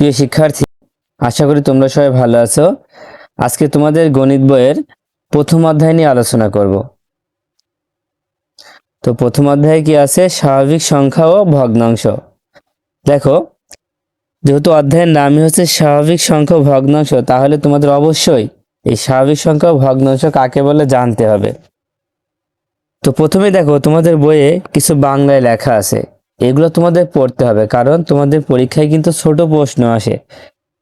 প্রিয় শিক্ষার্থী, আশা করি তোমরা সবাই ভালো আছো। আজকে তোমাদের গণিত বইয়ের প্রথম অধ্যায় নিয়ে আলোচনা করব। তো প্রথম অধ্যায়ে কি আছে? স্বাভাবিক সংখ্যা ও ভগ্নাংশ। দেখো, যেহেতু অধ্যায়ের নামই হচ্ছে স্বাভাবিক সংখ্যা ও ভগ্নাংশ, তাহলে তোমাদের অবশ্যই এই স্বাভাবিক সংখ্যা ও ভগ্নাংশ কাকে বলে জানতে হবে। তো প্রথমে দেখো, তোমাদের বইয়ে কিছু বাংলায় লেখা আছে, এগুলো তোমাদের পড়তে হবে, কারণ তোমাদের পরীক্ষায় কিন্তু ছোট প্রশ্ন আসে।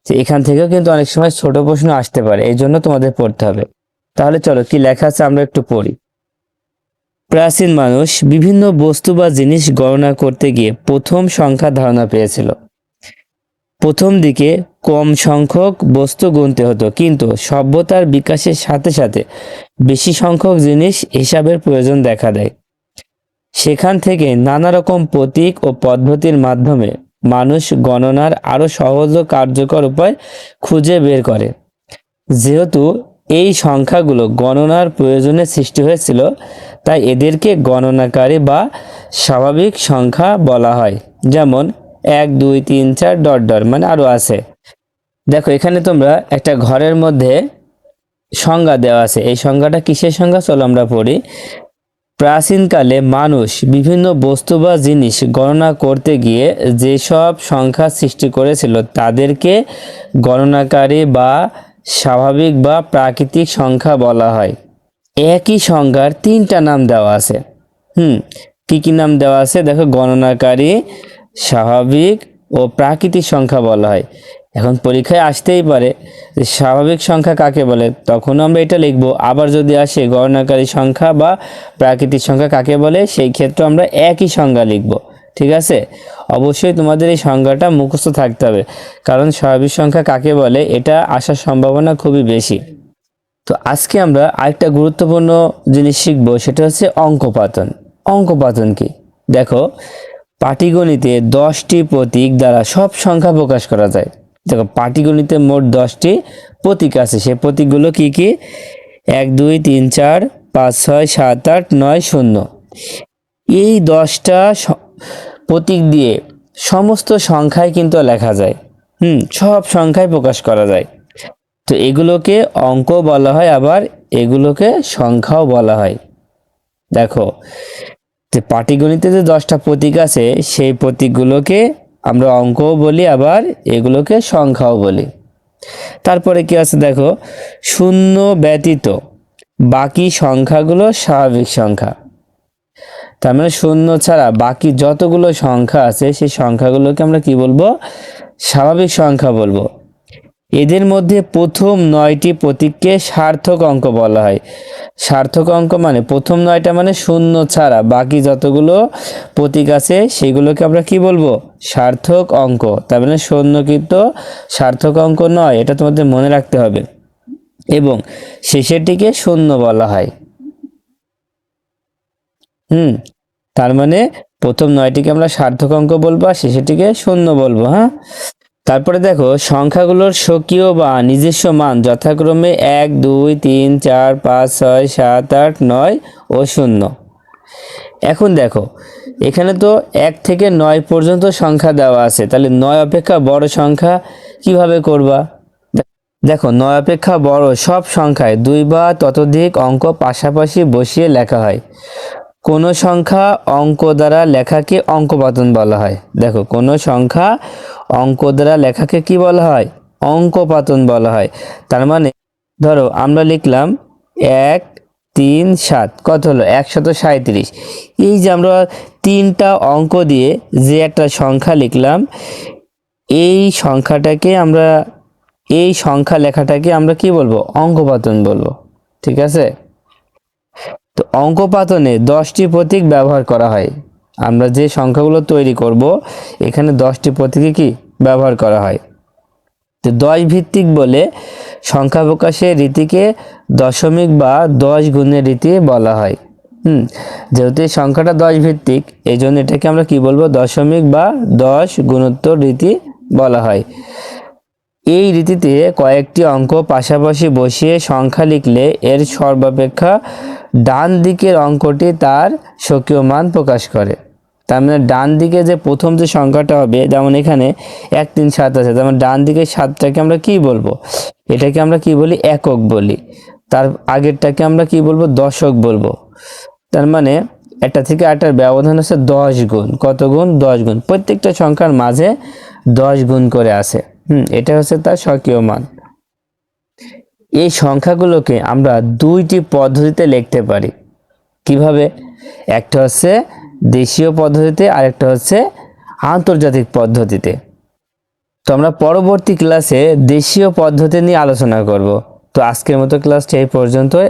যে এখান থেকেও কিন্তু অনেক সময় ছোট প্রশ্ন আসতে পারে, এই জন্য তোমাদের পড়তে হবে। তাহলে চলো, কি লেখা আছে আমরা একটু পড়ি। প্রাচীন মানুষ বিভিন্ন বস্তু বা জিনিস গণনা করতে গিয়ে প্রথম সংখ্যা ধারণা পেয়েছিল। প্রথম দিকে কম সংখ্যক বস্তু গুনতে হতো, কিন্তু সভ্যতার বিকাশের সাথে সাথে বেশি সংখ্যক জিনিস হিসাবের প্রয়োজন দেখা দেয়। সেখান থেকে নানা রকম প্রতীক ও পদ্ধতির মাধ্যমে মানুষ গণনার আরো সহজ ও কার্যকর উপায় খুঁজে বের করে। যেহেতু এই সংখ্যাগুলো গণনার প্রয়োজনে সৃষ্টি হয়েছিল, তাই এদেরকে গণনাকারী বা স্বাভাবিক সংখ্যা বলা হয়। যেমন 1 2 3 4 ডট ডট, মানে আরো আছে। দেখো, এখানে তোমরা একটা ঘরের মধ্যে সংজ্ঞা দেওয়া আছে। এই সংজ্ঞাটা কিসের সংজ্ঞা? চলো আমরা পড়ি। প্রাচীনকালে মানুষ বিভিন্ন বস্তু বা জিনিস গণনা করতে গিয়ে যেসব সংখ্যা সৃষ্টি করেছিল তাদেরকে গণনাকারী বা স্বাভাবিক বা প্রাকৃতিক সংখ্যা বলা হয়। একই সংখ্যার তিনটা নাম দেওয়া আছে। কি কি নাম দেওয়া আছে? দেখো, গণনাকারী, স্বাভাবিক ও প্রাকৃতিক সংখ্যা বলা হয়। এখন পরীক্ষায় আসতেই পারে যে স্বাভাবিক সংখ্যা কাকে বলে, তখন আমরা এটা লিখবো। আবার যদি আসে গণনাকারী সংখ্যা বা প্রাকৃতিক সংখ্যা কাকে বলে, সেই ক্ষেত্রে আমরা একই সংজ্ঞা লিখব। ঠিক আছে? অবশ্যই তোমাদের এই সংজ্ঞাটা মুখস্থ থাকতে হবে, কারণ স্বাভাবিক সংখ্যা কাকে বলে এটা আসার সম্ভাবনা খুবই বেশি। তো আজকে আমরা আরেকটা গুরুত্বপূর্ণ জিনিস শিখব, সেটা হচ্ছে অঙ্কপাতন। অঙ্কপাতন কি? দেখো, পাটিগণিতে 10টি প্রতীক দ্বারা সব সংখ্যা প্রকাশ করা যায়। দেখো, পাটিগণিতে মোট 10টি প্রতীক আছে। সেই প্রতীকগুলো কি কি? 1 2 3 4 5 6 7 8 9 0। এই 10টা প্রতীক দিয়ে সমস্ত সংখ্যাই কিন্তু লেখা যায়। সব সংখ্যাই প্রকাশ করা যায়। তো এগুলোকে অঙ্ক বলা হয়, আবার এগুলোকে সংখ্যাও বলা হয়। দেখো, যে পাটিগণিতে যে 10টা প্রতীক আছে, সেই প্রতীকগুলোকে আমরা অঙ্কও বলি, আবার এগুলোকে সংখ্যাও বলি। তারপরে কি আছে? দেখো, শূন্য ব্যতীত বাকি সংখ্যাগুলো স্বাভাবিক সংখ্যা। তার মানে শূন্য ছাড়া বাকি যতগুলো সংখ্যা আছে, সেই সংখ্যাগুলোকে আমরা কি বলবো? স্বাভাবিক সংখ্যা বলবো। এদের মধ্যে প্রথম 9টি প্রতীককে সার্থক অঙ্ক বলা হয়। সার্থক অঙ্ক মানে প্রথম 9টা, মানে শূন্য ছাড়া বাকি যতগুলো প্রতীক আছে সেগুলোকে আমরা কি বলবো? সার্থক অঙ্ক। তার মানে শূন্য কিন্তু সার্থক অঙ্ক নয়, এটা তোমাদের মনে রাখতে হবে। এবং শেষেরটিকে শূন্য বলা হয়। তার মানে প্রথম 9টিকে আমরা সার্থক অঙ্ক বলবো, আর শেষেরটিকে শূন্য বলবো। তারপরে দেখো, সংখ্যাগুলোর স্বকীয় বা নিজস্ব মান যথাক্রমে 1 2 3 4 5 6 7 8 9 ও 0। এখন দেখো, এখানে তো 1 থেকে 9 পর্যন্ত সংখ্যা দেওয়া আছে, তাহলে 9 অপেক্ষা বড় সংখ্যা কিভাবে করবা? দেখো, 9 অপেক্ষা বড় সব সংখ্যায় 2 বা ততোধিক অঙ্ক পাশাপাশি বসিয়ে লেখা হয়। কোন সংখ্যা অঙ্ক দ্বারা লেখাকে অঙ্কপাতন বলা হয়। দেখো, কোন সংখ্যা অঙ্ক দ্বারা লেখাকে কি বলা হয়? অঙ্কপাতন বলা হয়। তার মানে ধরো আমরা লিখলাম 1 3 7, কত হলো? 137। এই যে আমরা 3টা অঙ্ক দিয়ে যে একটা সংখ্যা লিখলাম, এই সংখ্যাটাকে আমরা, এই সংখ্যা লেখাটাকে আমরা কি বলবো? অঙ্কপাতন বলবো। ঠিক আছে? তো অঙ্কপাতনে 10টি প্রতীক ব্যবহার করা হয়। আমরা যে সংখ্যাগুলো তৈরি করব, এখানে 10টি প্রতীকই কি ব্যবহার করা হয়। তো 10 ভিত্তিক বলে সংখ্যা প্রকাশের রীতিকে দশমিক বা 10 গুণের রীতি বলা হয়। যেহেতু এই সংখ্যাটা 10 ভিত্তিক, এই জন্য এটাকে আমরা কি বলবো? দশমিক বা 10 গুণোত্তর রীতি বলা হয়। এই রীতিতে কয়েকটি অঙ্ক পাশাপাশি বসিয়ে সংখ্যা লিখলে এর সর্বাপেক্ষা ডান দিকের অঙ্কটি তার স্বকীয় মান প্রকাশ করে। তার মানে ডান দিকে যে প্রথম যে সংখ্যাটা হবে, যেমন এখানে 1 3 7 আছে, যেমন ডান দিকে 7টাকে আমরা কি বলবো, এটাকে আমরা কি বলি, একক বলি। তার আগেরটাকে আমরা কি বলবো, দশক বলবো। তার মানে একটা থেকে আটটার ব্যবধান হচ্ছে 10 গুণ। কত গুণ, 10 গুণ। প্রত্যেকটা সংখ্যার মাঝে 10 গুণ করে আছে। এটা হচ্ছে তার স্বকীয় মান। এই সংখ্যাগুলোকে আমরা দুইটি পদ্ধতিতে লিখতে পারি। কিভাবে? একটা হচ্ছে দেশীয় পদ্ধতিতে, আর একটা হচ্ছে আন্তর্জাতিক পদ্ধতিতে। তো আমরা পরবর্তী ক্লাসে দেশীয় পদ্ধতি নিয়ে আলোচনা করব। তো আজকের মতো ক্লাসটা এই পর্যন্তই।